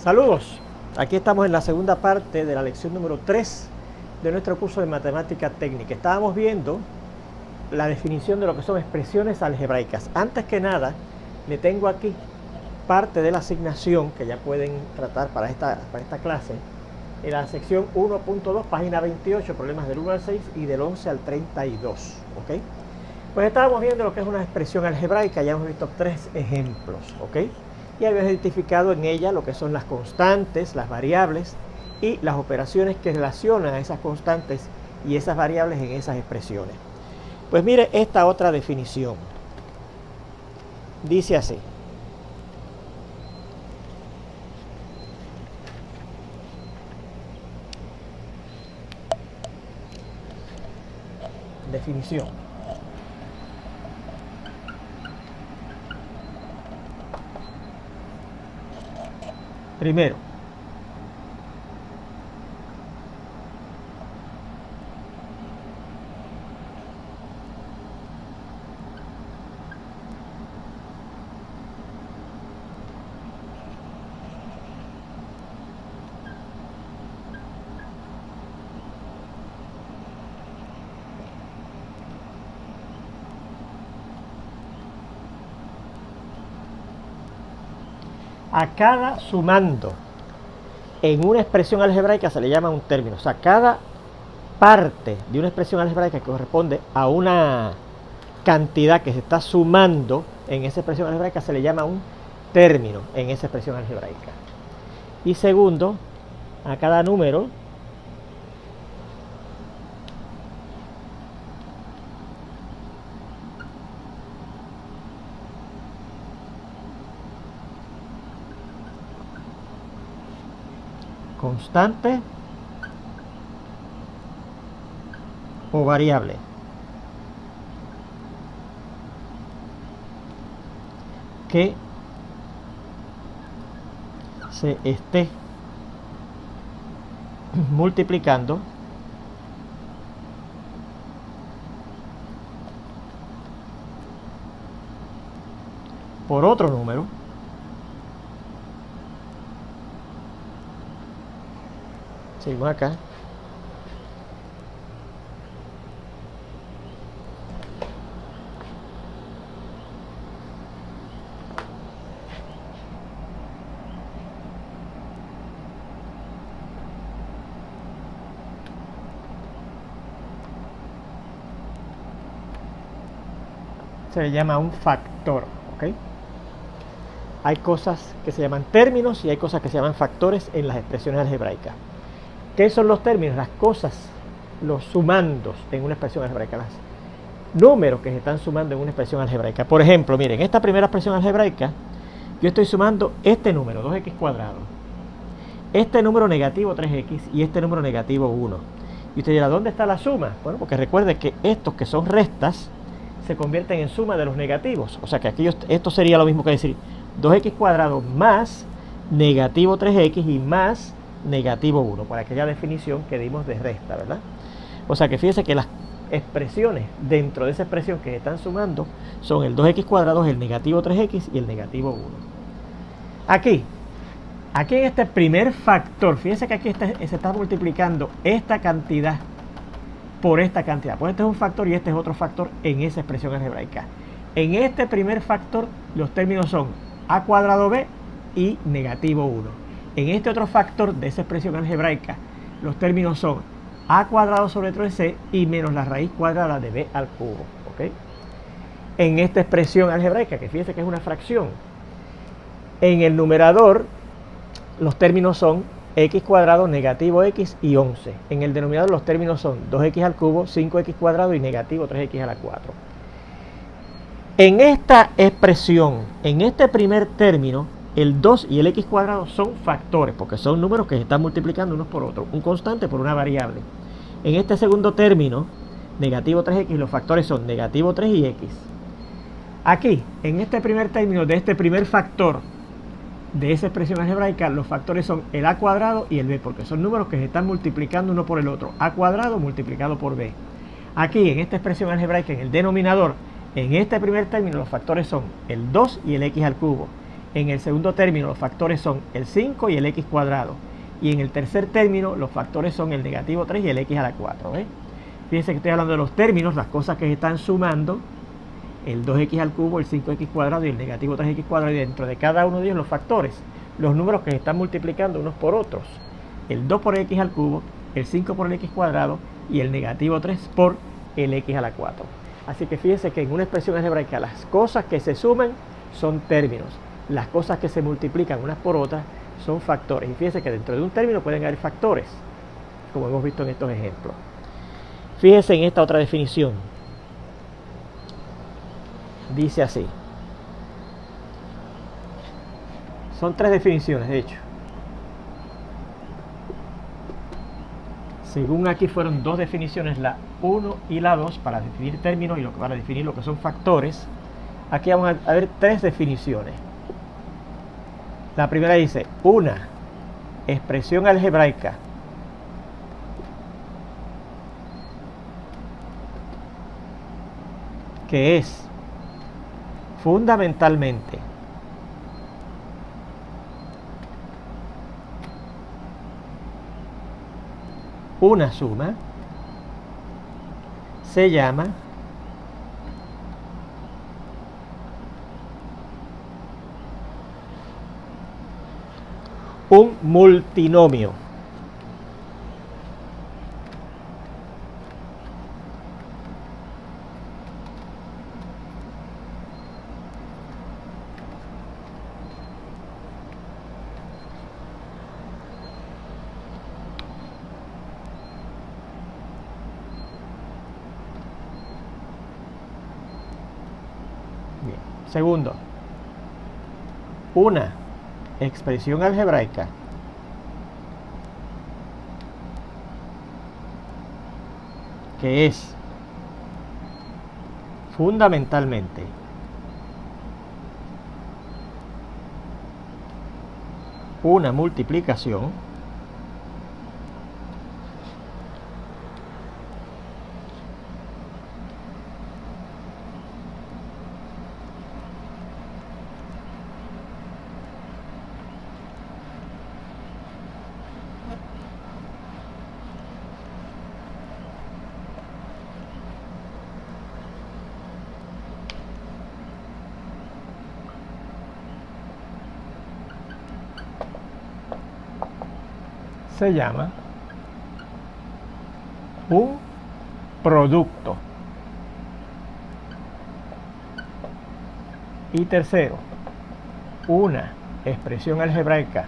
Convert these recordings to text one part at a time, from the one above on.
Saludos, aquí estamos en la segunda parte de la lección número 3 de nuestro curso de matemática técnica. Estábamos viendo la definición de lo que son expresiones algebraicas. Antes que nada, le tengo aquí parte de la asignación que ya pueden tratar para esta clase en la sección 1.2, página 28, problemas del 1 al 6 y del 11 al 32. ¿Ok? Pues estábamos viendo lo que es una expresión algebraica, ya hemos visto 3 ejemplos. ¿Ok? Y habíamos identificado en ella lo que son las constantes, las variables y las operaciones que relacionan a esas constantes y esas variables en esas expresiones. Pues mire esta otra definición. Dice así. Definición. Primero, a cada sumando en una expresión algebraica se le llama un término. O sea, cada parte de una expresión algebraica que corresponde a una cantidad que se está sumando en esa expresión algebraica se le llama un término en esa expresión algebraica. Y segundo, a cada número constante o variable que se esté multiplicando por otro número seguimos acá se le llama un factor. ¿Ok? Hay cosas que se llaman términos y hay cosas que se llaman factores en las expresiones algebraicas. ¿Qué son los términos? Las cosas, los sumandos en una expresión algebraica, los números que se están sumando en una expresión algebraica. Por ejemplo, miren, esta primera expresión algebraica, yo estoy sumando este número, 2x cuadrado, este número negativo 3x y este número negativo 1. Y usted dirá, ¿dónde está la suma? Bueno, porque recuerde que estos que son restas se convierten en suma de los negativos. O sea que aquí esto sería lo mismo que decir 2x cuadrado más negativo 3x y más negativo 1, por aquella definición que dimos de resta, ¿verdad? O sea que fíjense que las expresiones dentro de esa expresión que se están sumando son el 2x cuadrado, el negativo 3x y el negativo 1. Aquí en este primer factor, fíjense que aquí se está multiplicando esta cantidad por esta cantidad. Pues este es un factor y este es otro factor en esa expresión algebraica. En este primer factor los términos son a cuadrado b y negativo 1. En este otro factor de esa expresión algebraica los términos son a cuadrado sobre 3c y menos la raíz cuadrada de b al cubo. ¿Ok? En esta expresión algebraica, que fíjense que es una fracción, en el numerador los términos son x cuadrado, negativo x y 11. En el denominador los términos son 2x al cubo, 5x cuadrado y negativo 3x a la 4. En esta expresión, en este primer término, el 2 y el x cuadrado son factores, porque son números que se están multiplicando unos por otros, un constante por una variable. En este segundo término, negativo 3x, los factores son negativo 3 y x. Aquí, en este primer término de este primer factor de esa expresión algebraica, los factores son el a cuadrado y el b, porque son números que se están multiplicando uno por el otro, a cuadrado multiplicado por b. Aquí, en esta expresión algebraica, en el denominador, en este primer término, los factores son el 2 y el x al cubo. En el segundo término los factores son el 5 y el x cuadrado. Y en el tercer término los factores son el negativo 3 y el x a la 4. Fíjense que estoy hablando de los términos, las cosas que se están sumando. El 2x al cubo, el 5x cuadrado y el negativo 3x cuadrado. Y dentro de cada uno de ellos los factores. Los números que se están multiplicando unos por otros. El 2 por el x al cubo, el 5 por el x cuadrado y el negativo 3 por el x a la 4. Así que fíjense que en una expresión algebraica las cosas que se suman son términos. Las cosas que se multiplican unas por otras son factores. Y fíjense que dentro de un término pueden haber factores, como hemos visto en estos ejemplos. Fíjense en esta otra definición. Dice así. Son 3 definiciones, de hecho. Según aquí fueron 2 definiciones, la 1 y la 2, para definir términos y para definir lo que son factores. Aquí vamos a ver 3 definiciones. La primera dice, una expresión algebraica que es fundamentalmente una suma se llama un multinomio. Bien. Segundo, una expresión algebraica que es fundamentalmente una multiplicación se llama un producto. Y tercero, una expresión algebraica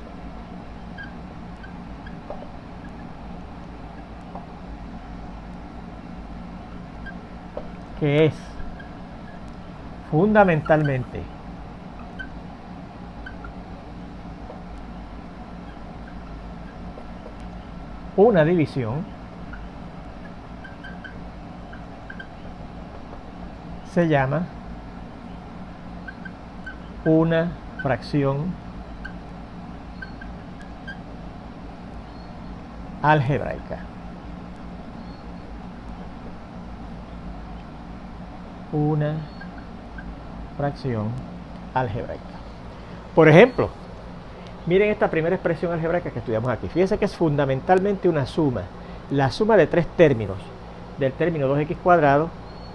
que es fundamentalmente una división se llama una fracción algebraica. Una fracción algebraica. Por ejemplo, miren esta primera expresión algebraica que estudiamos aquí. Fíjense que es fundamentalmente una suma. La suma de 3 términos. Del término 2x cuadrado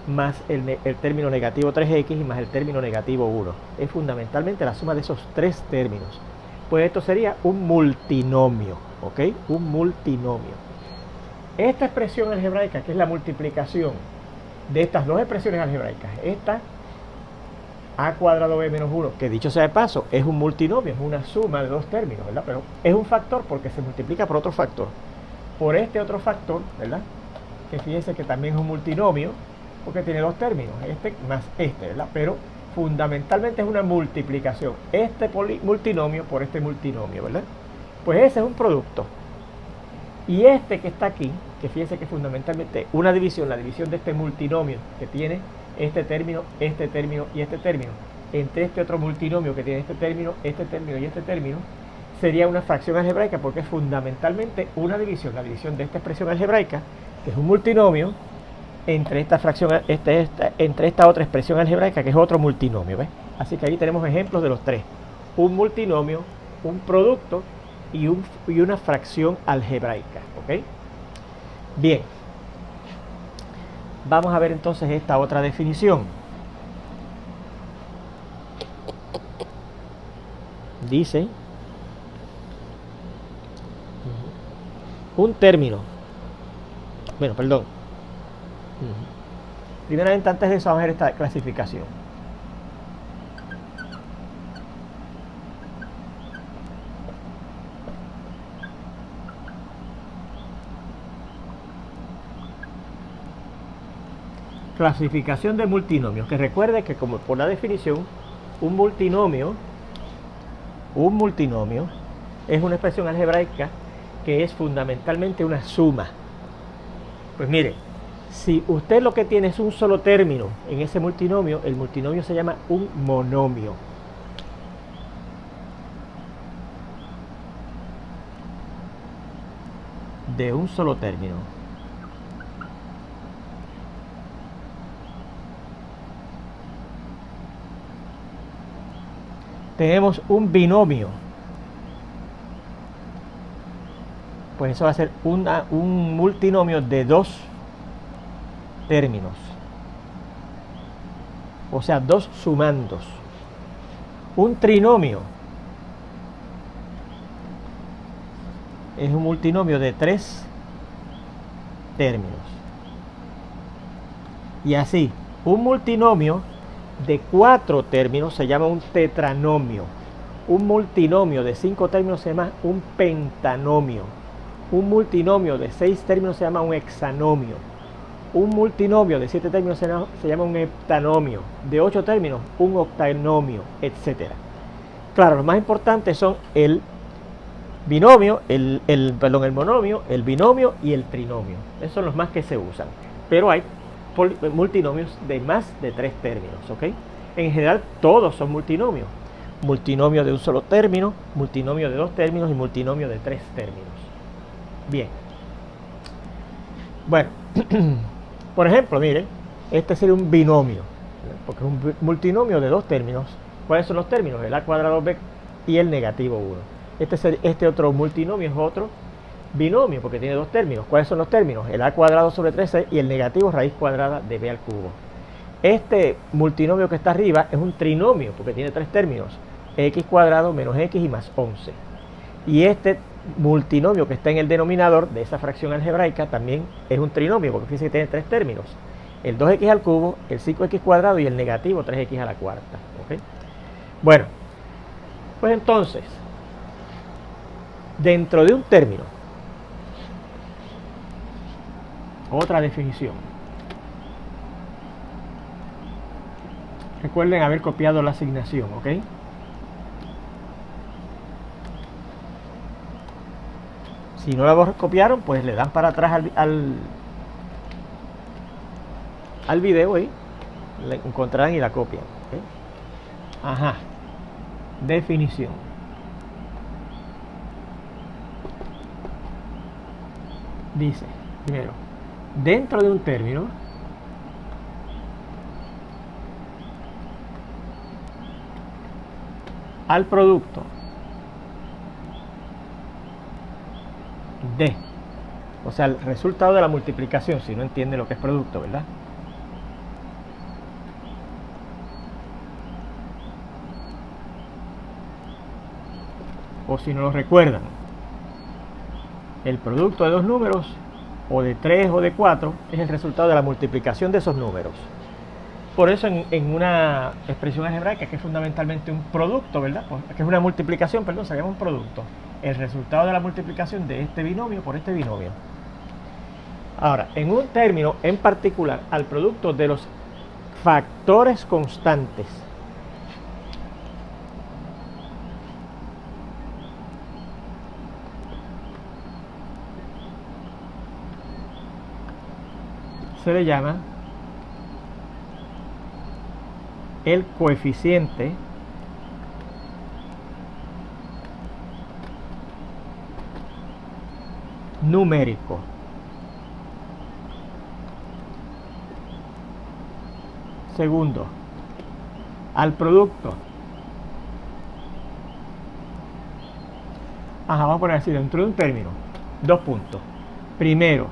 más el término negativo 3x y más el término negativo 1. Es fundamentalmente la suma de esos 3 términos. Pues esto sería un multinomio. ¿Ok? Un multinomio. Esta expresión algebraica, que es la multiplicación de estas 2 expresiones algebraicas. Esta a cuadrado b menos 1, que dicho sea de paso, es un multinomio, es una suma de 2 términos, ¿verdad? Pero es un factor porque se multiplica por otro factor. Por este otro factor, ¿verdad? Que fíjense que también es un multinomio, porque tiene 2 términos, este más este, ¿verdad? Pero fundamentalmente es una multiplicación. Este multinomio por este multinomio, ¿verdad? Pues ese es un producto. Y este que está aquí, que fíjense que es fundamentalmente una división, la división de este multinomio que tiene este término y este término, entre este otro multinomio que tiene este término y este término, sería una fracción algebraica porque es fundamentalmente una división, la división de esta expresión algebraica, que es un multinomio, entre esta fracción, entre esta otra expresión algebraica, que es otro multinomio, ¿ves? Así que ahí tenemos ejemplos de los 3. un multinomio, un producto y una fracción algebraica. ¿Ok? Bien. Vamos a ver entonces esta otra definición. Dice un término. Bueno, perdón. Primeramente, antes de eso, vamos a ver esta clasificación. Clasificación de multinomios, que recuerde que, como por la definición, un multinomio es una expresión algebraica que es fundamentalmente una suma. Pues mire, si usted lo que tiene es un solo término en ese multinomio, el multinomio se llama un monomio. De un solo término. Tenemos un binomio. Pues eso va a ser un multinomio de dos términos. O sea, dos sumandos. Un trinomio es un multinomio de tres términos. Y así, un multinomio de cuatro términos se llama un tetranomio. Un multinomio de 5 términos se llama un pentanomio. Un multinomio de 6 términos se llama un hexanomio. Un multinomio de 7 términos se llama un heptanomio. De 8 términos, un octanomio, etc. Claro, los más importantes son el binomio, el monomio, el binomio y el trinomio. Esos son los más que se usan. Pero hay multinomios de más de 3 términos, ¿ok? En general, todos son multinomios. Multinomio de un solo término, multinomio de 2 términos y multinomio de 3 términos. Bien. Bueno, por ejemplo, mire, este sería un binomio, porque es un multinomio de 2 términos. ¿Cuáles son los términos? El a cuadrado b y el negativo 1. Este otro multinomio es otro binomio, porque tiene 2 términos. ¿Cuáles son los términos? El a cuadrado sobre 3c y el negativo raíz cuadrada de b al cubo. Este multinomio que está arriba es un trinomio, porque tiene 3 términos. X cuadrado menos x y más 11. Y este multinomio que está en el denominador de esa fracción algebraica también es un trinomio, porque fíjense que tiene 3 términos. El 2x al cubo, el 5x cuadrado y el negativo 3x a la cuarta. ¿Okay? Bueno, pues entonces, dentro de un término, otra definición. Recuerden haber copiado la asignación, ¿ok? Si no la copiaron, pues le dan para atrás al video y la encontrarán y la copian. ¿Okay? Ajá. Definición. Dice, primero, dentro de un término, al producto de, o sea, el resultado de la multiplicación, si no entiende lo que es producto, ¿verdad? O si no lo recuerdan, el producto de dos números, o de 3 o de 4, es el resultado de la multiplicación de esos números. Por eso en una expresión algebraica, que es fundamentalmente un producto, ¿verdad? Que es una multiplicación, perdón, se llama un producto. El resultado de la multiplicación de este binomio por este binomio. Ahora, en un término en particular, al producto de los factores constantes se le llama el coeficiente numérico. Segundo, al producto Ajá, vamos a poner así, dentro de un término, dos puntos. Primero,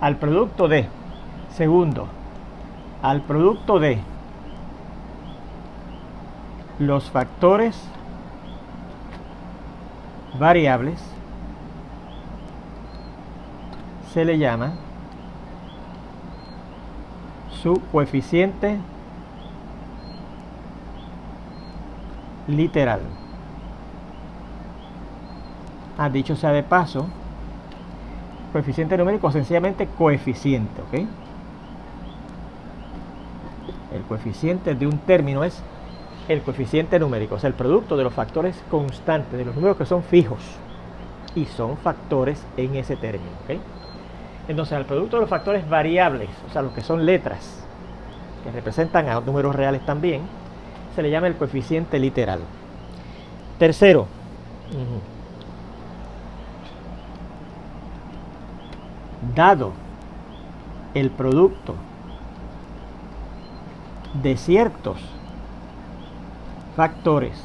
al producto de. Segundo, al producto de los factores variables se le llama su coeficiente literal. Dicho sea de paso, coeficiente numérico, sencillamente coeficiente, ¿ok? El coeficiente de un término es el coeficiente numérico, o sea, el producto de los factores constantes, de los números que son fijos y son factores en ese término, ¿ok? Entonces, al producto de los factores variables, o sea, los que son letras, que representan a números reales también, se le llama el coeficiente literal. Tercero, dado el producto de ciertos factores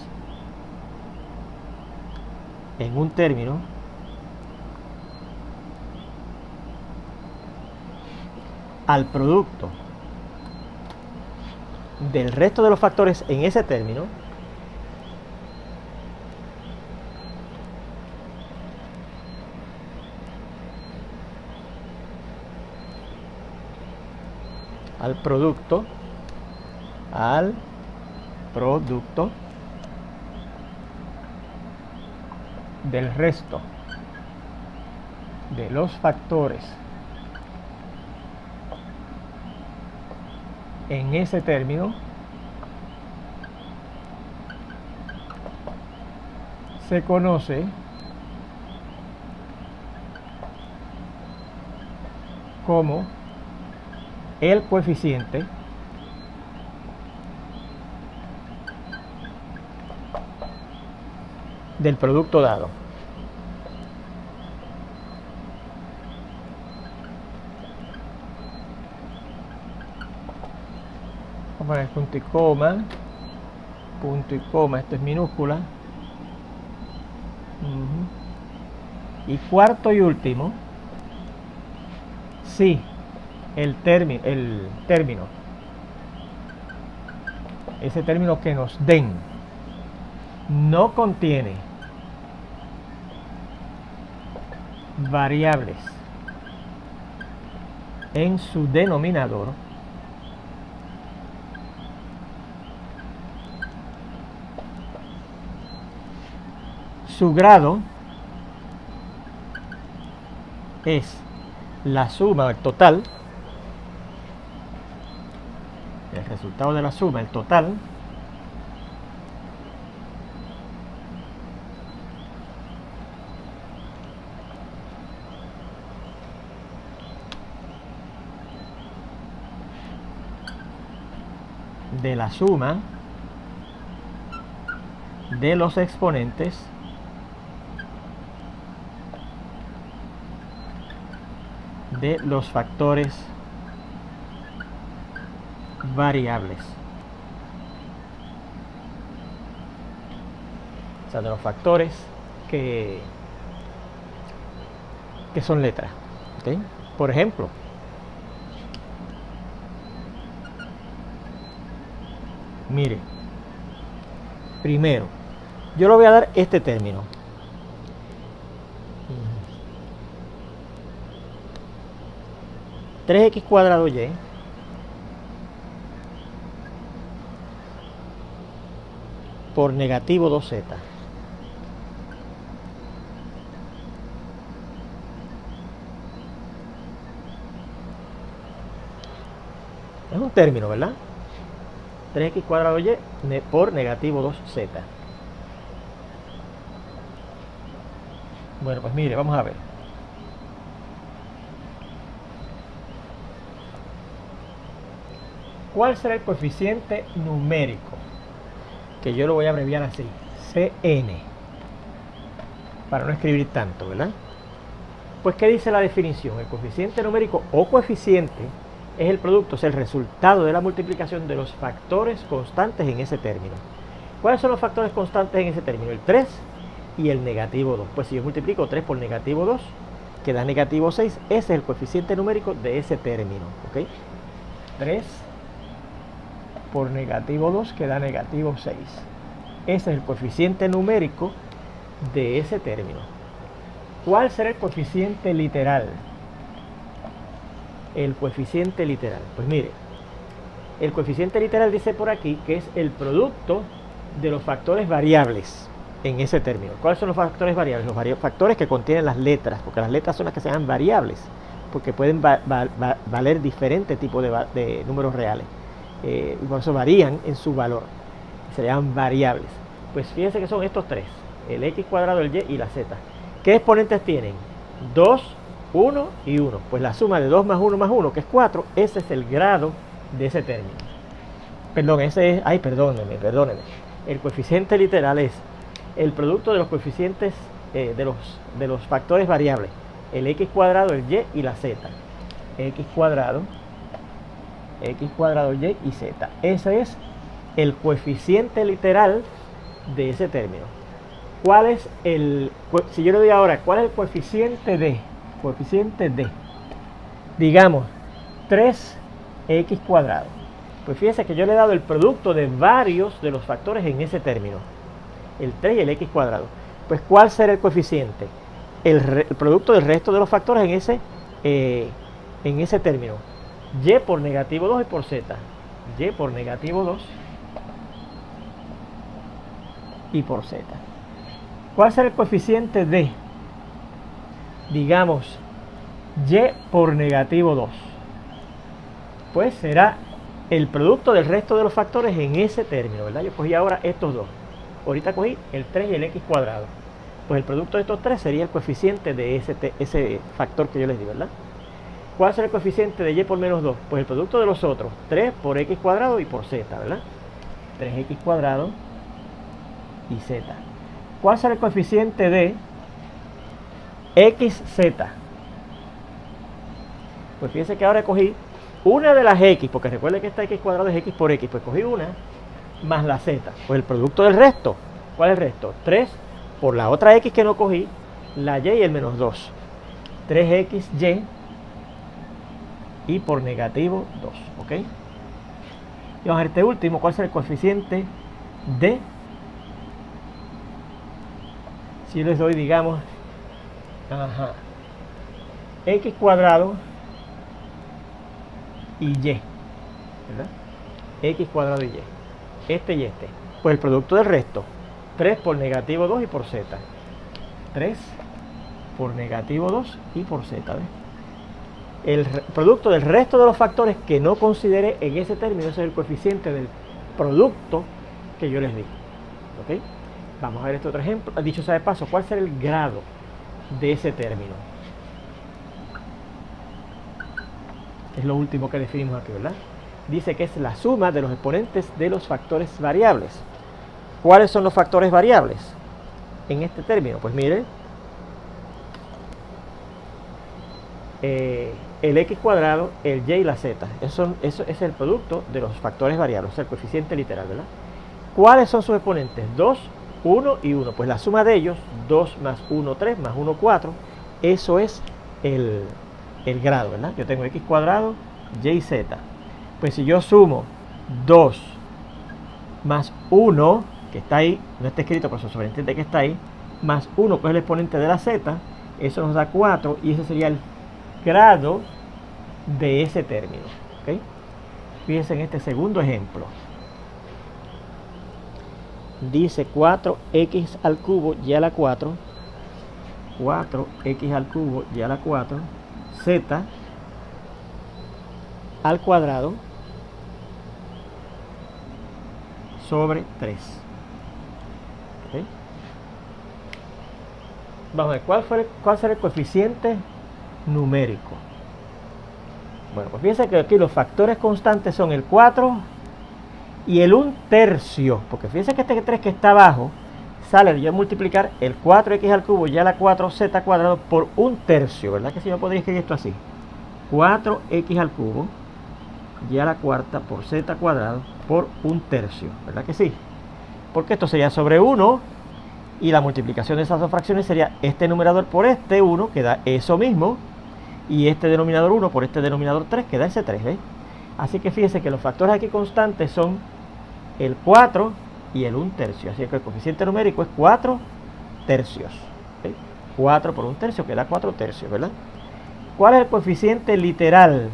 en un término, al producto del resto de los factores en ese término, al producto del resto de los factores en ese término se conoce como el coeficiente del producto dado. Vamos a poner punto y coma, esto es minúscula. Y cuarto y último, si el término, ese término que nos den, no contiene variables en su denominador, su grado es la suma, el total, el resultado de la suma, el total, de la suma de los exponentes de los factores variables, o sea, de los factores que son letras, ¿okay? Por ejemplo, mire, primero yo le voy a dar este término, 3x cuadrado y por negativo 2z. Es un término, ¿verdad? 3x cuadrado y por negativo 2z. Bueno, pues mire, vamos a ver. ¿Cuál será el coeficiente numérico? Que yo lo voy a abreviar así, Cn, para no escribir tanto, ¿verdad? Pues, ¿qué dice la definición? El coeficiente numérico o coeficiente es el producto, es el resultado de la multiplicación de los factores constantes en ese término. ¿Cuáles son los factores constantes en ese término? El 3 y el negativo 2. Pues si yo multiplico 3 por negativo 2, que da negativo 6, ese es el coeficiente numérico de ese término, ¿ok? 3 por negativo 2, que da negativo 6. Ese es el coeficiente numérico de ese término. ¿Cuál será el coeficiente literal? El coeficiente literal. Pues mire, el coeficiente literal dice por aquí que es el producto de los factores variables en ese término. ¿Cuáles son los factores variables? Los factores que contienen las letras, porque las letras son las que se llaman variables, porque pueden valer diferentes tipos de números reales. Y por eso varían en su valor. Se llaman variables. Pues fíjense que son estos tres: el x cuadrado, el y y la z. ¿Qué exponentes tienen? 2, 1 y 1. Pues la suma de 2 más 1 más 1, que es 4, ese es el grado de ese término. Perdón, ese es... perdónenme. El coeficiente literal es el producto de los coeficientes de los factores variables. El x cuadrado, el y y la z. X cuadrado, y y z. Ese es el coeficiente literal de ese término. ¿Cuál es si yo le doy ahora, cuál es el coeficiente de? Coeficiente de, digamos, 3x cuadrado. Pues fíjense que yo le he dado el producto de varios de los factores en ese término. El 3 y el x cuadrado. Pues ¿cuál será el coeficiente? El producto del resto de los factores en ese término. Y por negativo 2 y por z. Y por negativo 2 y por z. ¿Cuál será el coeficiente de? Digamos, y por negativo 2. Pues será el producto del resto de los factores en ese término, ¿verdad? Yo cogí ahora estos dos. Ahorita cogí el 3 y el x cuadrado. Pues el producto de estos tres sería el coeficiente de ese factor que yo les di, ¿verdad? ¿Cuál será el coeficiente de y por menos 2? Pues el producto de los otros, 3 por x cuadrado y por z, ¿verdad? 3x cuadrado y z. ¿Cuál será el coeficiente de xz? Pues fíjense que ahora cogí una de las x, porque recuerden que esta x cuadrado es x por x, pues cogí una más la z. Pues el producto del resto, ¿cuál es el resto? 3 por la otra x que no cogí, la y y el menos 2. 3xy y por negativo 2, ¿ok? Y vamos a ver este último, ¿cuál será el coeficiente de? Si yo les doy, digamos, x cuadrado y y, ¿verdad? X cuadrado y y. Este y este. Pues el producto del resto, 3 por negativo 2 y por z. 3 por negativo 2 y por z, ¿ves? El producto del resto de los factores que no consideré en ese término, ese es el coeficiente del producto que yo les di. ¿Ok? Vamos a ver este otro ejemplo. Dicho sea de paso, ¿cuál será el grado de ese término? Es lo último que definimos aquí, ¿verdad? Dice que es la suma de los exponentes de los factores variables. ¿Cuáles son los factores variables en este término? Pues mire, el x cuadrado, el y y la z. Eso es el producto de los factores variables, o sea, el coeficiente literal, ¿verdad? ¿Cuáles son sus exponentes? 2, 1 y 1. Pues la suma de ellos, 2 más 1, 3, más 1, 4. Eso es el grado, ¿verdad? Yo tengo x cuadrado, y y z. Pues si yo sumo 2 más 1, que está ahí, no está escrito, pero se sobreentiende que está ahí, más 1, que es el exponente de la z, eso nos da 4, y ese sería el grado de ese término. ¿Ok? Fíjense en este segundo ejemplo. Dice 4x al cubo y a la 4, 4x al cubo y a la 4, z al cuadrado sobre 3. ¿Okay? Vamos a ver, ¿cuál será el coeficiente numérico? Bueno, pues fíjense que aquí los factores constantes son el 4 y el 1/3, porque fíjense que este 3 que está abajo sale de yo multiplicar el 4x al cubo y a la 4z cuadrado por 1/3, ¿verdad? Que si yo podría escribir esto así: 4x al cubo y a la cuarta por z cuadrado por 1/3, ¿verdad que sí? Porque esto sería sobre 1 Y la multiplicación de esas dos fracciones sería este numerador por este 1, que da eso mismo, y este denominador 1 por este denominador 3, que da ese 3, ¿ves? Así que fíjense que los factores aquí constantes son el 4 y el 1/3. Así que el coeficiente numérico es 4 tercios. ¿Sí? 4 por 1/3, que da 4 tercios, ¿verdad? ¿Cuál es el coeficiente literal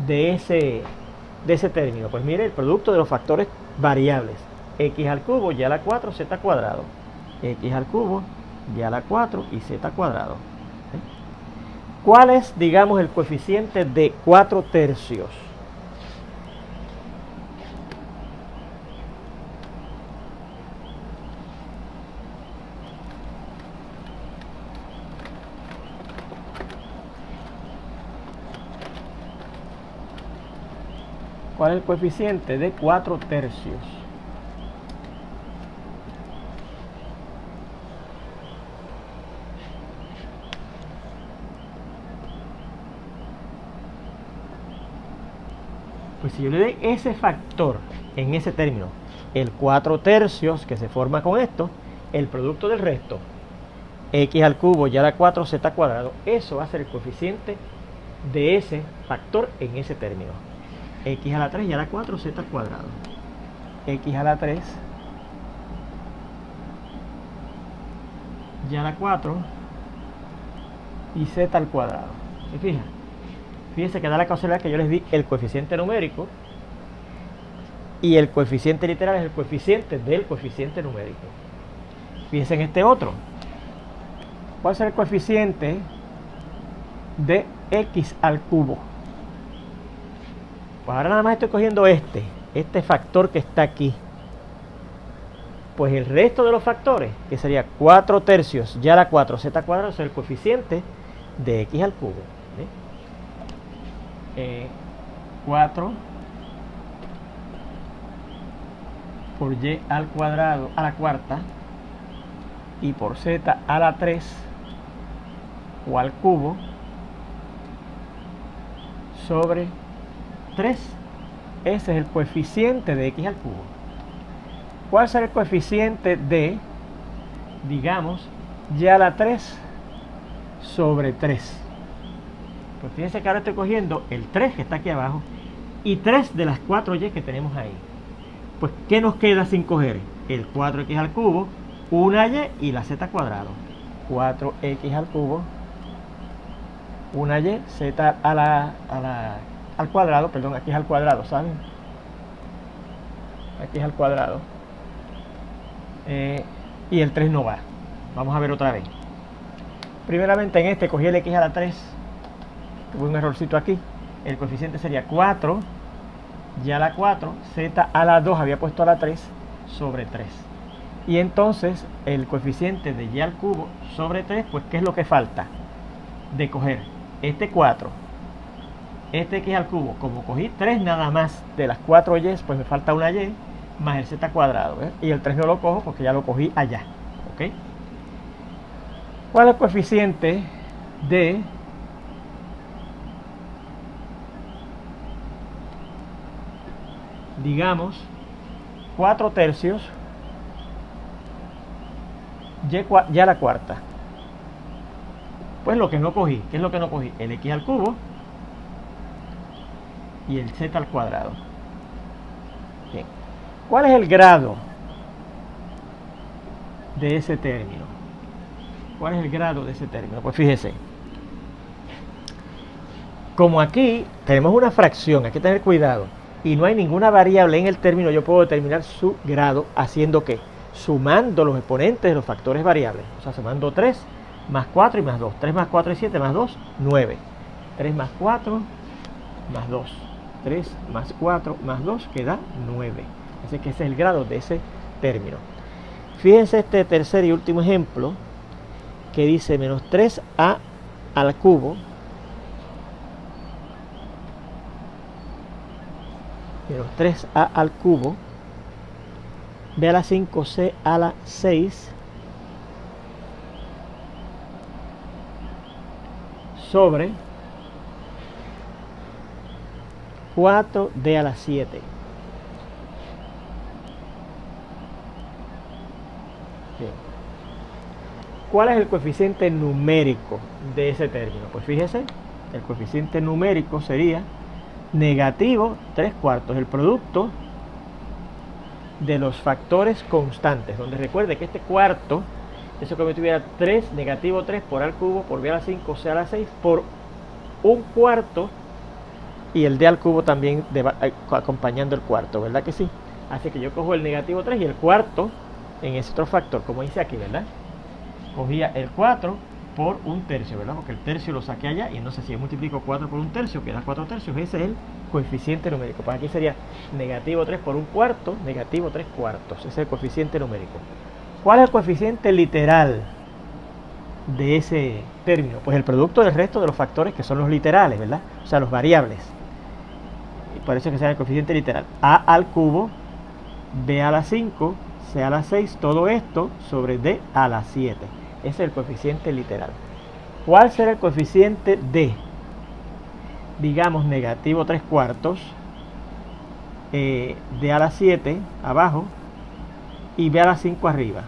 de ese término? Pues mire, el producto de los factores variables. X al cubo, y a la 4, z cuadrado. X al cubo, y a la 4 y z cuadrado. ¿Sí? ¿Cuál es, digamos, el coeficiente de 4 tercios? ¿Cuál es el coeficiente de 4 tercios? Pues si yo le doy ese factor en ese término, el 4 tercios que se forma con esto, el producto del resto, x al cubo y a la 4 z cuadrado, eso va a ser el coeficiente de ese factor en ese término. X a la 3 y a la 4 z cuadrado. X a la 3 y a la 4 y z al cuadrado. ¿Se fijan? Fíjense que da la causalidad que yo les di el coeficiente numérico y el coeficiente literal es el coeficiente del coeficiente numérico. Fíjense en este otro. ¿Cuál será el coeficiente de x al cubo? Pues ahora nada más estoy cogiendo este factor que está aquí. Pues el resto de los factores, que sería 4 tercios y a la 4 z cuadrado, es el coeficiente de x al cubo. 4 por y al cuadrado a la cuarta y por z a la 3 o al cubo sobre 3. Ese es el coeficiente de x al cubo. ¿Cuál será el coeficiente de, digamos, y a la 3 sobre 3? Pues fíjense que ahora estoy cogiendo el 3 que está aquí abajo y 3 de las 4y que tenemos ahí. Pues ¿qué nos queda sin coger? El 4x al cubo, una y y la z cuadrado. 4x al cubo, una y, z al cuadrado, perdón, aquí es al cuadrado, ¿saben? Aquí es al cuadrado. Y el 3 no va. Vamos a ver otra vez. Primeramente en este cogí el x a la 3. Tuve un errorcito aquí. El coeficiente sería 4 y a la 4, z a la 2 había puesto a la 3 sobre 3. Y entonces el coeficiente de y al cubo sobre 3, pues ¿qué es lo que falta? De coger este 4, este x al cubo, como cogí 3 nada más de las 4 y, pues me falta una y más el z cuadrado, ¿eh? Y el 3 no lo cojo porque ya lo cogí allá, ¿ok? ¿Cuál es el coeficiente de digamos 4 tercios y a la cuarta? Pues lo que no cogí, ¿qué es lo que no cogí? El x al cubo y el z al cuadrado. Bien. ¿Cuál es el grado de ese término? ¿Cuál es el grado de ese término? Pues fíjese, como aquí tenemos una fracción, hay que tener cuidado, y no hay ninguna variable en el término, yo puedo determinar su grado haciendo ¿qué? Sumando los exponentes de los factores variables. O sea, sumando 3 más 4 y más 2. 3 más 4 y 7 más 2, 9. 3 más 4 más 2. 3 más 4 más 2 queda 9. Así que ese es el grado de ese término. Fíjense este tercer y último ejemplo que dice menos 3a al cubo menos 3a al cubo b a la 5 c a la 6 sobre 4d a la 7. Bien. ¿Cuál es el coeficiente numérico de ese término? Pues fíjese, el coeficiente numérico sería negativo 3/4, el producto de los factores constantes, donde recuerde que este cuarto, eso que me tuviera 3, negativo 3 por a al cubo, por b a la 5, c a la 6, por un cuarto, y el d al cubo también acompañando el cuarto, ¿verdad que sí? Así que yo cojo el negativo 3 y el cuarto en ese otro factor, como dice aquí, ¿verdad? Cogía el 4 por un tercio, ¿verdad? Porque el tercio lo saqué allá, y entonces si yo multiplico 4 por un tercio, queda 4 tercios. Ese es el coeficiente numérico. Pues aquí sería negativo 3 por un cuarto, negativo 3 cuartos. Ese es el coeficiente numérico. ¿Cuál es el coeficiente literal de ese término? Pues el producto del resto de los factores, que son los literales, ¿verdad? O sea, los variables. Y por eso es que se llama el coeficiente literal. A al cubo, b a la 5, c a la 6, todo esto sobre d a la 7. Ese es el coeficiente literal. ¿Cuál será el coeficiente de, digamos, negativo 3 cuartos, d a la 7 abajo y b a la 5 arriba?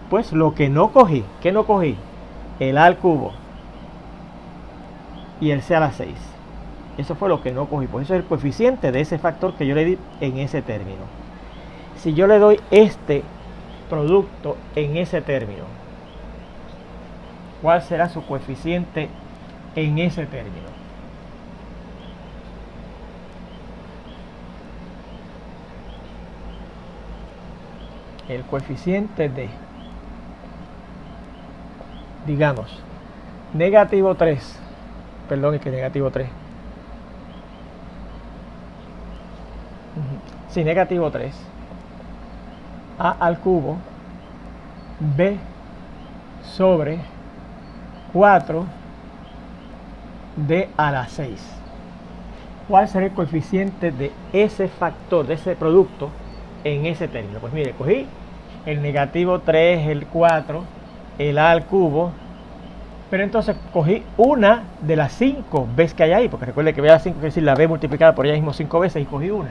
Pues lo que no cogí, ¿qué no cogí? El a al cubo y el c a la 6. Eso fue lo que no cogí. Pues eso es el coeficiente de ese factor que yo le di en ese término. Si yo le doy este producto en ese término, ¿cuál será su coeficiente en ese término? El coeficiente de, digamos, negativo 3, perdón, es que negativo 3. Sí, negativo 3. A al cubo, b sobre 4, d a la 6. ¿Cuál será el coeficiente de ese factor, de ese producto en ese término? Pues mire, cogí el negativo 3, el 4, el a al cubo, pero entonces cogí una de las 5 veces que hay ahí, porque recuerde que b a la 5 quiere decir la b multiplicada por ella mismo 5 veces, y cogí una.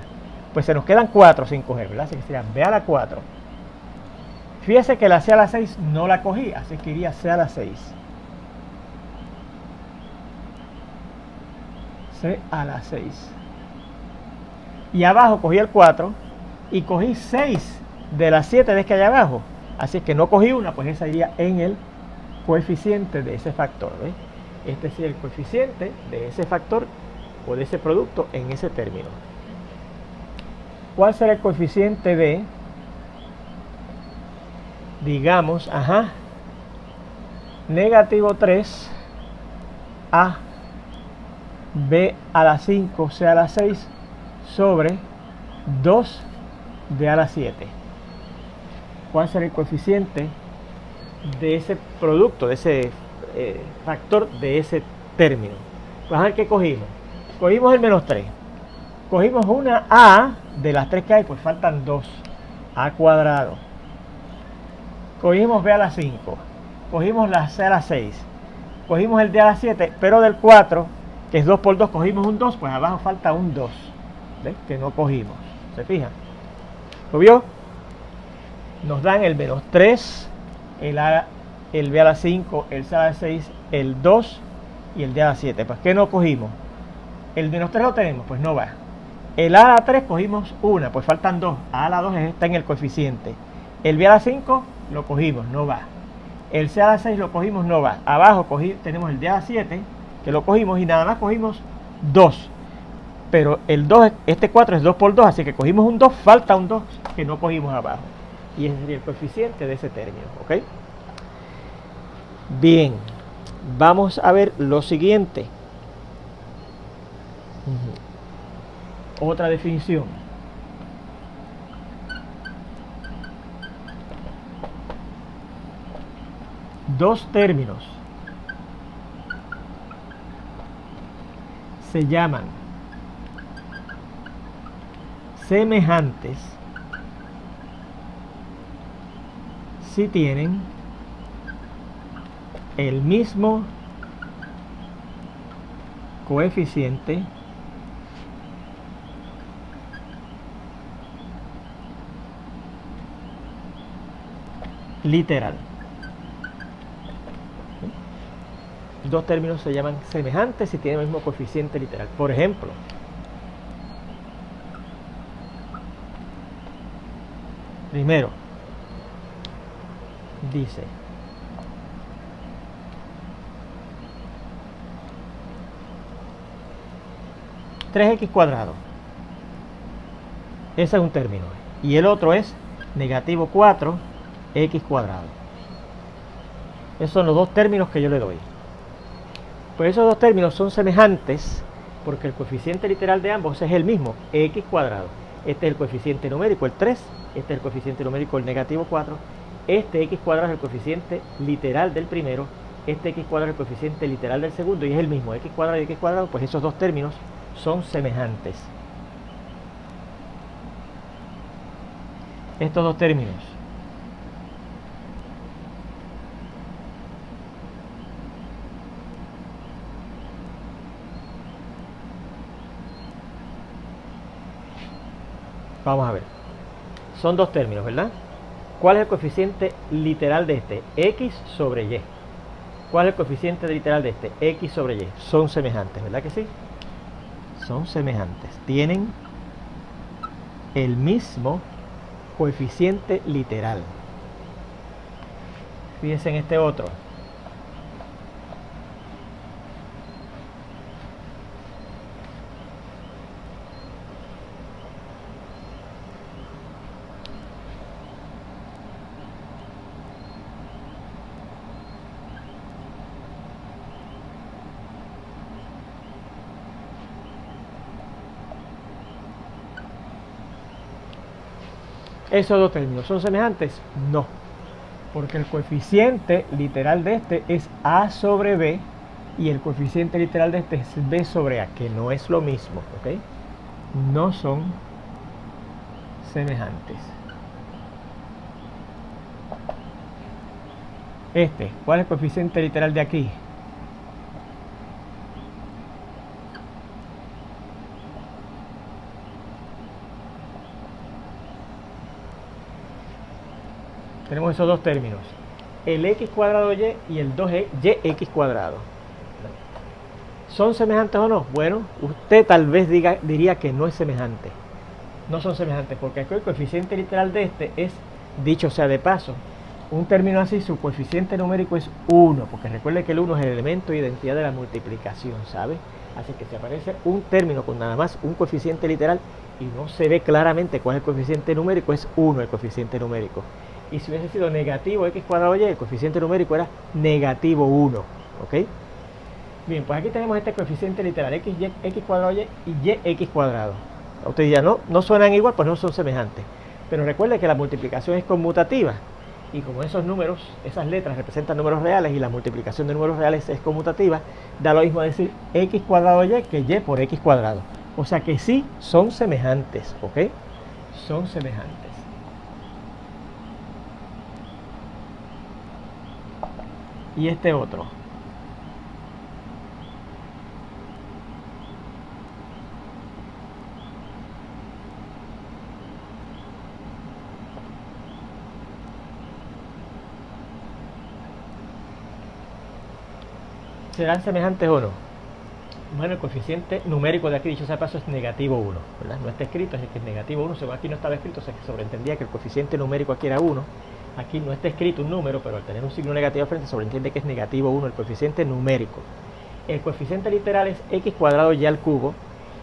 Pues se nos quedan 4 sin coger, ¿verdad? Así que sería b a la 4. Fíjese que la c a la 6 no la cogí, así que iría c a la 6. C a la 6. Y abajo cogí el 4 y cogí 6 de las 7 veces que hay abajo. Así que no cogí una, pues esa iría en el coeficiente de ese factor, ¿ves? Este es el coeficiente de ese factor o de ese producto en ese término. ¿Cuál será el coeficiente de, digamos, negativo 3 a b a la 5, c a la 6 sobre 2 d a la 7? ¿Cuál será el coeficiente de ese producto, de ese factor, de ese término? Pues a ver qué cogimos. Cogimos el menos 3. Cogimos una a de las 3 que hay, pues faltan 2. A cuadrado. Cogimos b a la 5. Cogimos la c a la 6. Cogimos el d a la 7, pero del 4, que es 2 por 2, cogimos un 2, pues abajo falta un 2. ¿Ves? Que no cogimos. ¿Se fijan? ¿Lo vio? Nos dan el menos 3, el b a la 5, el c a la 6, el 2 y el d a la 7. Pues ¿qué no cogimos? El menos 3 lo tenemos, pues no va. El a a la 3 cogimos una, pues faltan 2. A a la 2 está en el coeficiente. El b a la 5 lo cogimos, no va. El c a la 6 lo cogimos, no va. Abajo tenemos el d a la 7, que lo cogimos y nada más cogimos 2. Pero el 2, este 4 es 2 por 2, así que cogimos un 2, falta un 2 que no cogimos abajo. Y ese sería el coeficiente de ese término, ¿ok? Bien, vamos a ver lo siguiente. Otra definición. Dos términos se llaman semejantes si tienen el mismo coeficiente literal. Dos términos se llaman semejantes si tienen el mismo coeficiente literal. Por ejemplo, primero, dice 3x cuadrado. Ese es un término. Y el otro es negativo 4x cuadrado. Esos son los dos términos que yo le doy. Pues esos dos términos son semejantes porque el coeficiente literal de ambos es el mismo, x cuadrado. Este es el coeficiente numérico, el 3. Este es el coeficiente numérico, el negativo 4. Este x cuadrado es el coeficiente literal del primero. Este x cuadrado es el coeficiente literal del segundo y es el mismo, x cuadrado y x cuadrado. Pues esos dos términos son semejantes. Estos dos términos vamos a ver, son dos términos, ¿verdad? ¿Cuál es el coeficiente literal de este? X sobre Y. ¿Cuál es el coeficiente literal de este? X sobre Y. Son semejantes, ¿verdad que sí? Son semejantes. Tienen el mismo coeficiente literal. Fíjense en este otro. ¿Esos dos términos son semejantes? No, porque el coeficiente literal de este es a sobre b y el coeficiente literal de este es b sobre a, que no es lo mismo, ¿ok? No son semejantes. ¿Cuál es el coeficiente literal de aquí? Tenemos esos dos términos, el x cuadrado y y el 2yx cuadrado. ¿Son semejantes o no? Bueno, usted tal vez diría que no es semejante. No son semejantes porque aquí el coeficiente literal de este es, dicho sea de paso, un término así, su coeficiente numérico es 1, porque recuerde que el 1 es el elemento de identidad de la multiplicación, ¿sabe? Así que si aparece un término con nada más un coeficiente literal y no se ve claramente cuál es el coeficiente numérico, es 1 el coeficiente numérico. Y si hubiese sido negativo x cuadrado y, el coeficiente numérico era negativo 1, ¿ok? Bien, pues aquí tenemos este coeficiente literal, x cuadrado y x cuadrado. Usted dirá, no suenan igual, pues no son semejantes. Pero recuerde que la multiplicación es conmutativa. Y como esos números, esas letras representan números reales y la multiplicación de números reales es conmutativa, da lo mismo decir x cuadrado y que y por x cuadrado. O sea que sí son semejantes, ¿ok? Son semejantes. Y este otro. ¿Serán semejantes o no? Bueno, el coeficiente numérico de aquí, dicho sea paso, es negativo 1, ¿verdad? No está escrito, es que es negativo 1, según aquí no estaba escrito, o sea que sobreentendía que el coeficiente numérico aquí era 1. Aquí no está escrito un número, pero al tener un signo negativo al frente sobreentiende que es negativo 1 el coeficiente numérico. El coeficiente literal es x cuadrado y al cubo,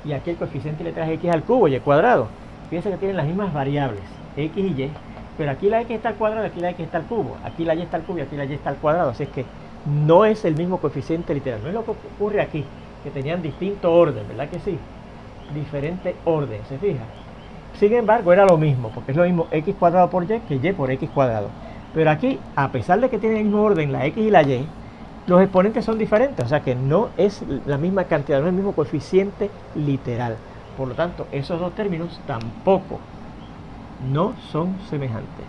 y aquí el coeficiente literal es x al cubo y cuadrado. Fíjense que tienen las mismas variables, x y y, pero aquí la x está al cuadrado y aquí la x está al cubo, aquí la y está al cubo y aquí la y está al cuadrado, así es que no es el mismo coeficiente literal. No es lo que ocurre aquí, que tenían distinto orden, ¿verdad que sí? Diferente orden, ¿se fija? Sin embargo, era lo mismo, porque es lo mismo x cuadrado por y que y por x cuadrado. Pero aquí, a pesar de que tienen el mismo orden, la x y la y, los exponentes son diferentes, o sea que no es la misma cantidad, no es el mismo coeficiente literal. Por lo tanto, esos dos términos tampoco no son semejantes.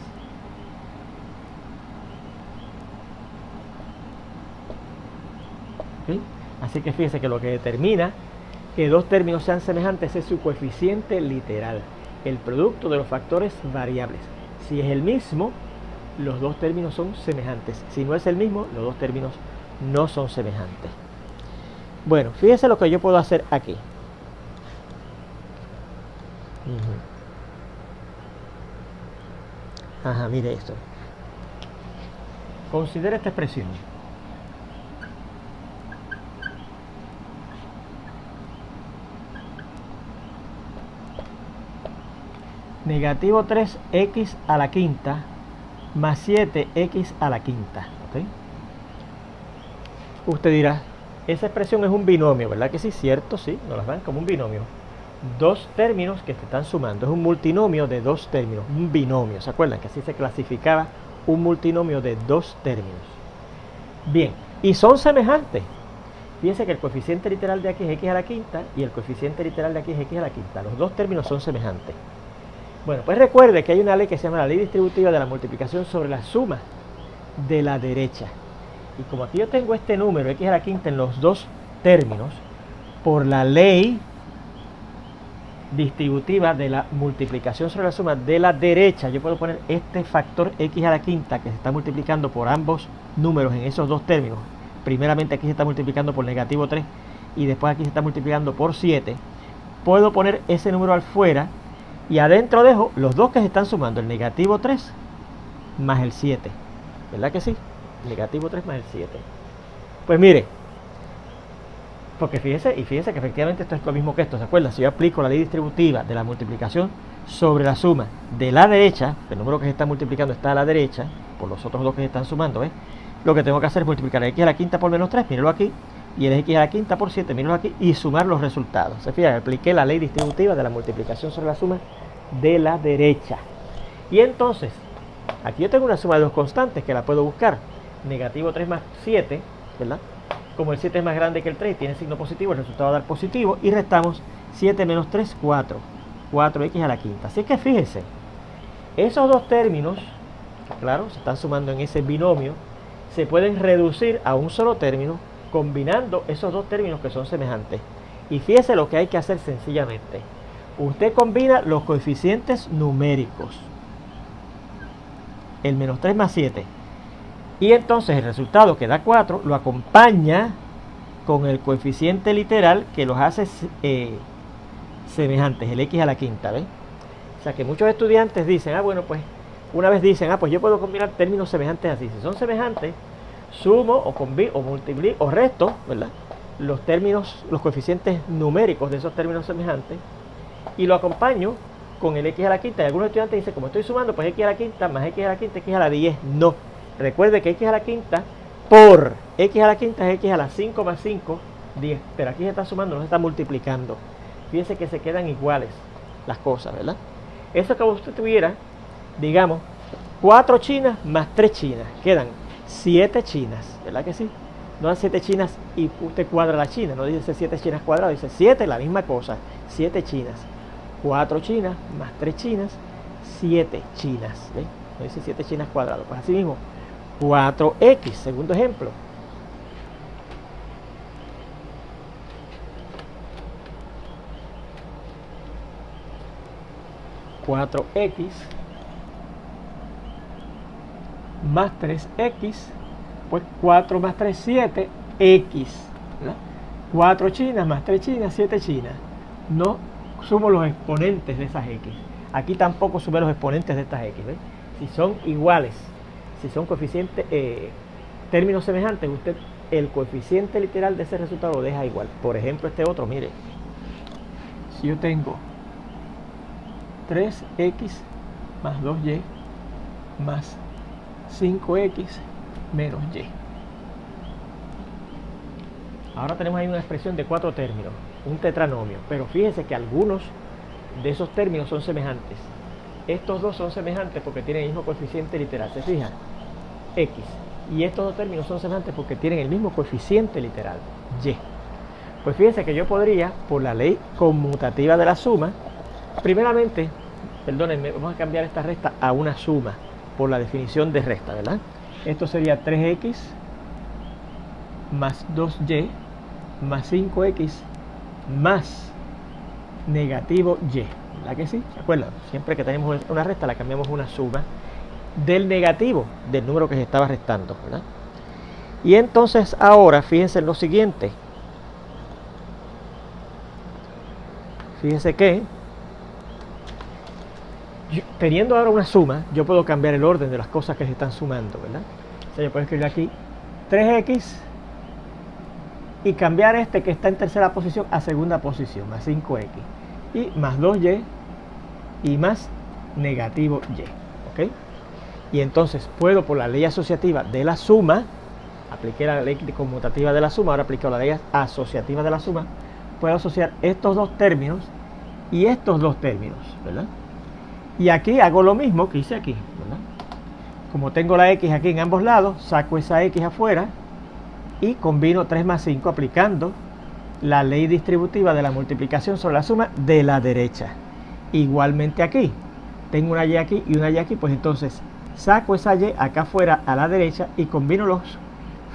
¿Sí? Así que fíjense que lo que determina que dos términos sean semejantes es su coeficiente literal, el producto de los factores variables. Si es el mismo, los dos términos son semejantes. Si no es el mismo, los dos términos no son semejantes. Bueno, fíjese lo que yo puedo hacer aquí. Ajá, mire esto. Considera esta expresión. Negativo 3x a la quinta más 7x a la quinta. ¿Okay? Usted dirá, esa expresión es un binomio, ¿verdad que sí? Cierto, sí, nos las dan como un binomio. Dos términos que se están sumando. Es un multinomio de dos términos, un binomio. ¿Se acuerdan que así se clasificaba un multinomio de dos términos? Bien, y son semejantes. Fíjense que el coeficiente literal de aquí es x a la quinta y el coeficiente literal de aquí es x a la quinta. Los dos términos son semejantes. Bueno, pues recuerde que hay una ley que se llama la ley distributiva de la multiplicación sobre la suma de la derecha. Y como aquí yo tengo este número, x a la quinta, en los dos términos, por la ley distributiva de la multiplicación sobre la suma de la derecha, yo puedo poner este factor x a la quinta que se está multiplicando por ambos números en esos dos términos. Primeramente aquí se está multiplicando por negativo 3 y después aquí se está multiplicando por 7. Puedo poner ese número al fuera y adentro dejo los dos que se están sumando, el negativo 3 más el 7. ¿Verdad que sí? Negativo 3 más el 7. Pues mire, porque fíjese que efectivamente esto es lo mismo que esto. ¿Se acuerdan? Si yo aplico la ley distributiva de la multiplicación sobre la suma de la derecha, el número que se está multiplicando está a la derecha, por los otros dos que se están sumando, ¿ves? Lo que tengo que hacer es multiplicar x a la quinta por menos 3, míralo aquí, y el x a la quinta por 7, míralo aquí, y sumar los resultados. Se fijan, apliqué la ley distributiva de la multiplicación sobre la suma de la derecha. Y entonces, aquí yo tengo una suma de dos constantes que la puedo buscar. Negativo 3 más 7, ¿verdad? Como el 7 es más grande que el 3 y tiene signo positivo, el resultado va a dar positivo. Y restamos 7 menos 3, 4. 4x a la quinta. Así que fíjese, esos dos términos, claro, se están sumando en ese binomio, se pueden reducir a un solo término combinando esos dos términos que son semejantes. Y fíjese lo que hay que hacer sencillamente. Usted combina los coeficientes numéricos. El menos 3 más 7. Y entonces el resultado que da 4 lo acompaña con el coeficiente literal que los hace semejantes, el x a la quinta, ¿ven? O sea que muchos estudiantes dicen, bueno, pues una vez dicen, pues yo puedo combinar términos semejantes así. Si son semejantes, sumo o multiplico o resto, ¿verdad? Los términos, los coeficientes numéricos de esos términos semejantes y lo acompaño con el x a la quinta. Y algunos estudiantes dicen, como estoy sumando, pues x a la quinta más x a la quinta, x a la 10. No. Recuerde que x a la quinta por x a la quinta es x a la 5 más 5, 10. Pero aquí se está sumando, no se está multiplicando. Fíjense que se quedan iguales las cosas, ¿verdad? Eso que usted tuviera, digamos, 4 chinas más 3 chinas. Quedan 7 chinas, ¿verdad que sí? No dan 7 chinas y usted cuadra la china. No dice 7 chinas cuadradas, dice 7, la misma cosa. 7 chinas. 4 chinas más 3 chinas, 7 chinas. ¿Ven? No dice 7 chinas cuadradas. Pues así mismo. 4x, segundo ejemplo. x más 3x, pues 4 más 3, 7, x. ¿Verdad? 4 chinas más 3 chinas, 7 chinas. No sumo los exponentes de esas x. Aquí tampoco sumé los exponentes de estas x. ¿Ven? Si son iguales, si son coeficientes, términos semejantes, usted el coeficiente literal de ese resultado lo deja igual. Por ejemplo, este otro, mire. Si yo tengo 3x más 2y más 5x menos y. Ahora tenemos ahí una expresión de 4 términos, un tetranomio. Pero fíjense que algunos de esos términos son semejantes. Estos dos son semejantes porque tienen el mismo coeficiente literal. ¿Se fijan? X. Y estos dos términos son semejantes porque tienen el mismo coeficiente literal. Y. Pues fíjense que yo podría, por la ley conmutativa de la suma, primeramente, perdónenme, vamos a cambiar esta resta a una suma, por la definición de resta, ¿verdad? Esto sería 3x más 2y más 5x más negativo y. ¿Verdad que sí? ¿Se acuerdan? Siempre que tenemos una resta la cambiamos a una suma del negativo del número que se estaba restando, ¿verdad? Y entonces ahora fíjense en lo siguiente. Fíjense que teniendo ahora una suma, yo puedo cambiar el orden de las cosas que se están sumando, ¿verdad? O sea, yo puedo escribir aquí 3x y cambiar este que está en tercera posición a segunda posición, más 5x, y más 2y y más negativo y, ¿ok? Y entonces puedo, por la ley asociativa de la suma, apliqué la ley conmutativa de la suma, ahora aplico la ley asociativa de la suma, puedo asociar estos dos términos y estos dos términos, ¿verdad? Y aquí hago lo mismo que hice aquí, ¿verdad? Como tengo la x aquí en ambos lados, saco esa x afuera y combino 3 más 5 aplicando la ley distributiva de la multiplicación sobre la suma de la derecha. Igualmente aquí, tengo una y aquí y una y aquí, pues entonces saco esa y acá afuera a la derecha y combino los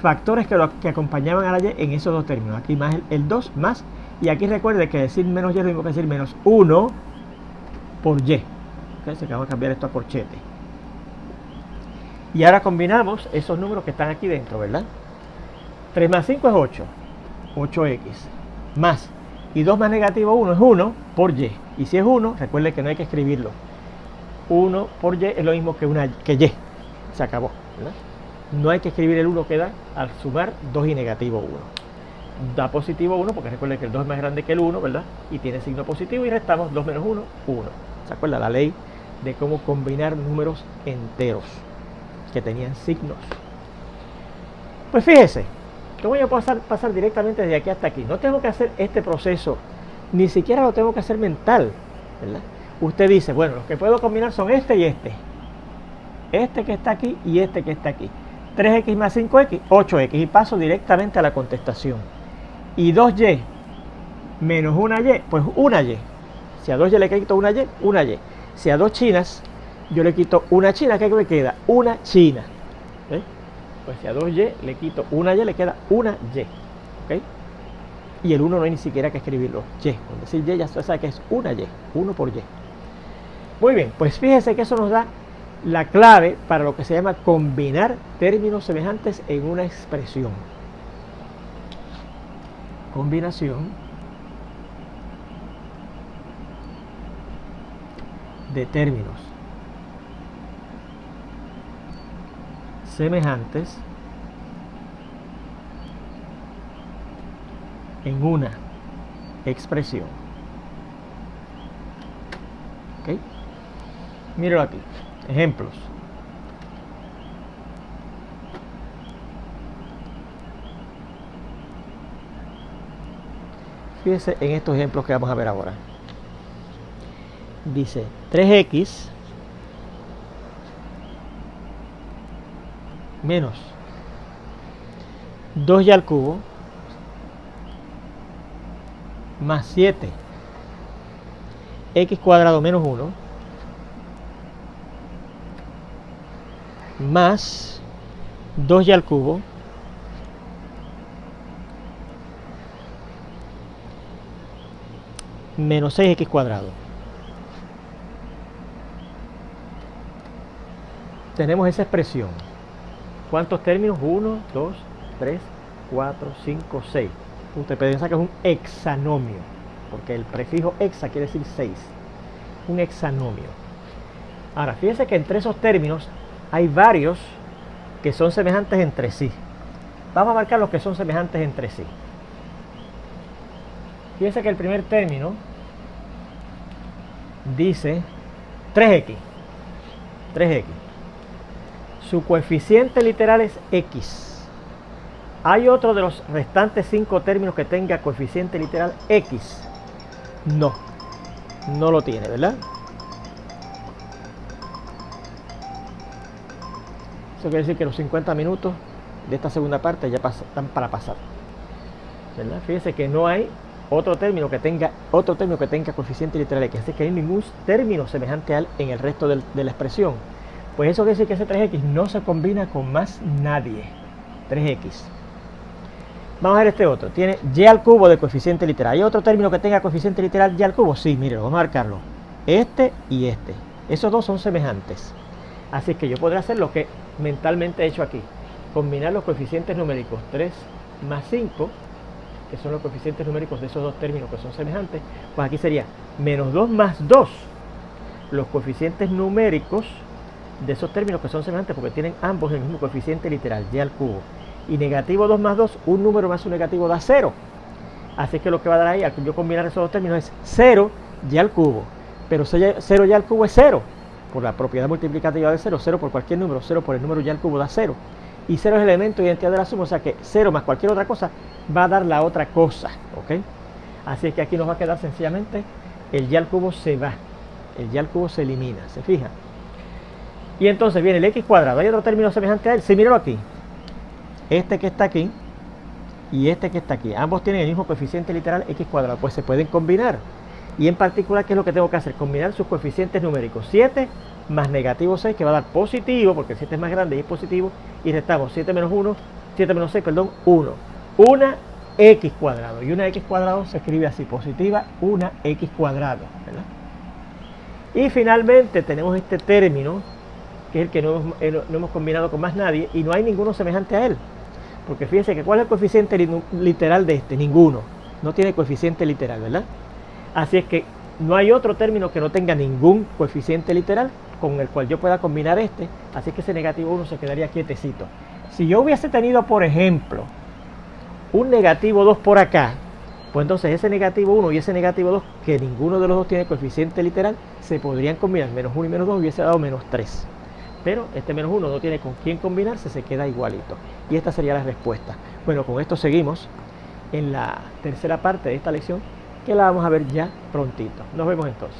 factores que acompañaban a la y en esos dos términos. Aquí más el 2 más, y aquí recuerde que decir menos y es lo mismo que decir menos 1 por y. ¿Okay? Se acaba de cambiar esto a corchete. Y ahora combinamos esos números que están aquí dentro, ¿verdad? 3 más 5 es 8, 8x, más, y 2 más negativo 1 es 1 por y. Y si es 1, recuerde que no hay que escribirlo. 1 por y es lo mismo que y. Se acabó, ¿verdad? No hay que escribir el 1 que da al sumar 2 y negativo 1. Da positivo 1 porque recuerde que el 2 es más grande que el 1, ¿verdad? Y tiene signo positivo y restamos 2 menos 1, 1. ¿Se acuerda? La ley de cómo combinar números enteros que tenían signos. Pues fíjese, ¿cómo yo puedo pasar directamente desde aquí hasta aquí? No tengo que hacer este proceso, ni siquiera lo tengo que hacer mental, ¿verdad? Usted dice, bueno, los que puedo combinar son este y este. Este que está aquí y este que está aquí. 3x más 5x, 8x. Y paso directamente a la contestación. Y 2y menos una y, pues una y. Si a 2y le quito una y, una y. Si a 2 chinas, yo le quito una china, ¿qué me queda? Una china. ¿Okay? Pues si a 2y le quito una y, le queda una y. ¿Okay? Y el 1 no hay ni siquiera que escribirlo. Y. Con decir y ya se sabe que es una y. 1 por y. Muy bien, pues fíjese que eso nos da la clave para lo que se llama combinar términos semejantes en una expresión. Combinación de términos semejantes en una expresión. ¿Ok? Míralo aquí. Ejemplos. Fíjese en estos ejemplos que vamos a ver ahora. Dice 3x menos 2y al cubo más 7 x cuadrado menos 1 más 2y al cubo menos 6x cuadrado. Tenemos esa expresión. ¿Cuántos términos? 1, 2, 3, 4, 5, 6. Usted piensa que es un hexanomio, porque el prefijo hexa quiere decir 6. Un hexanomio. Ahora, fíjense que entre esos términos hay varios que son semejantes entre sí. Vamos a marcar los que son semejantes entre sí. Fíjense que el primer término dice 3x. 3x. Su coeficiente literal es x. ¿Hay otro de los restantes 5 términos que tenga coeficiente literal x? No. No lo tiene, ¿verdad? Eso quiere decir que los 50 minutos de esta segunda parte ya están para pasar, ¿verdad? Fíjense que no hay otro término que tenga coeficiente literal x. Así que no hay ningún término semejante a él en el resto de la expresión. Pues eso quiere decir que ese 3x no se combina con más nadie. 3x. Vamos a ver este otro. Tiene y al cubo de coeficiente literal. ¿Hay otro término que tenga coeficiente literal y al cubo? Sí, mire, vamos a marcarlo. Este y este. Esos dos son semejantes. Así que yo podré hacer lo que mentalmente he hecho aquí. Combinar los coeficientes numéricos 3 más 5, que son los coeficientes numéricos de esos dos términos que son semejantes. Pues aquí sería menos 2 más 2, los coeficientes numéricos de esos términos que son semejantes porque tienen ambos el mismo coeficiente literal, y al cubo. Y negativo 2 más 2, un número más un negativo da 0. Así que lo que va a dar ahí, al yo combinar esos dos términos, es 0 y al cubo. Pero 0 y al cubo es 0, por la propiedad multiplicativa de 0. 0 por cualquier número, 0 por el número y al cubo da 0. Y 0 es el elemento de identidad de la suma, o sea que 0 más cualquier otra cosa va a dar la otra cosa, ¿ok? Así que aquí nos va a quedar sencillamente el y al cubo se va, el y al cubo se elimina, ¿se fijan? Y entonces viene el x cuadrado. ¿Hay otro término semejante a él? Sí, míralo aquí. Este que está aquí y este que está aquí. Ambos tienen el mismo coeficiente literal, x cuadrado. Pues se pueden combinar. Y en particular, ¿qué es lo que tengo que hacer? Combinar sus coeficientes numéricos. 7 más negativo 6, que va a dar positivo, porque el 7 es más grande y es positivo. Y restamos 7 menos 6, perdón, 1. Una x cuadrado. Y una x cuadrado se escribe así, positiva, una x cuadrado, ¿verdad? Y finalmente tenemos este término, que es el que no hemos combinado con más nadie, y no hay ninguno semejante a él. Porque fíjense que ¿cuál es el coeficiente literal de este? Ninguno. No tiene coeficiente literal, ¿verdad? Así es que no hay otro término que no tenga ningún coeficiente literal con el cual yo pueda combinar este. Así que ese negativo 1 se quedaría quietecito. Si yo hubiese tenido, por ejemplo, un negativo 2 por acá, pues entonces ese negativo 1 y ese negativo 2, que ninguno de los dos tiene coeficiente literal, se podrían combinar. Menos 1 y menos 2 hubiese dado menos 3. Pero este menos 1 no tiene con quién combinarse, se queda igualito. Y esta sería la respuesta. Bueno, con esto seguimos en la tercera parte de esta lección, que la vamos a ver ya prontito. Nos vemos entonces.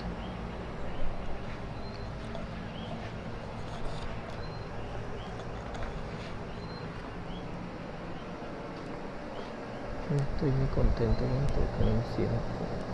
Estoy muy contento con esto, que no me hicieron.